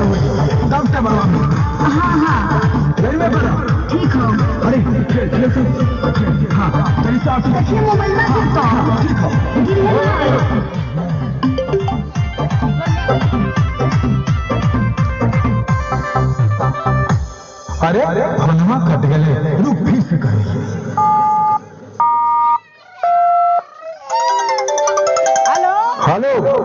Doctor बाबा में। हाँ हाँ रेलवे पर ठीक हो। अरे हाँ चलिए साथ देखिए मोबाइल में तो ठीक हो अरे बनवा कट गए रुक फिर से करेंगे। Hello hello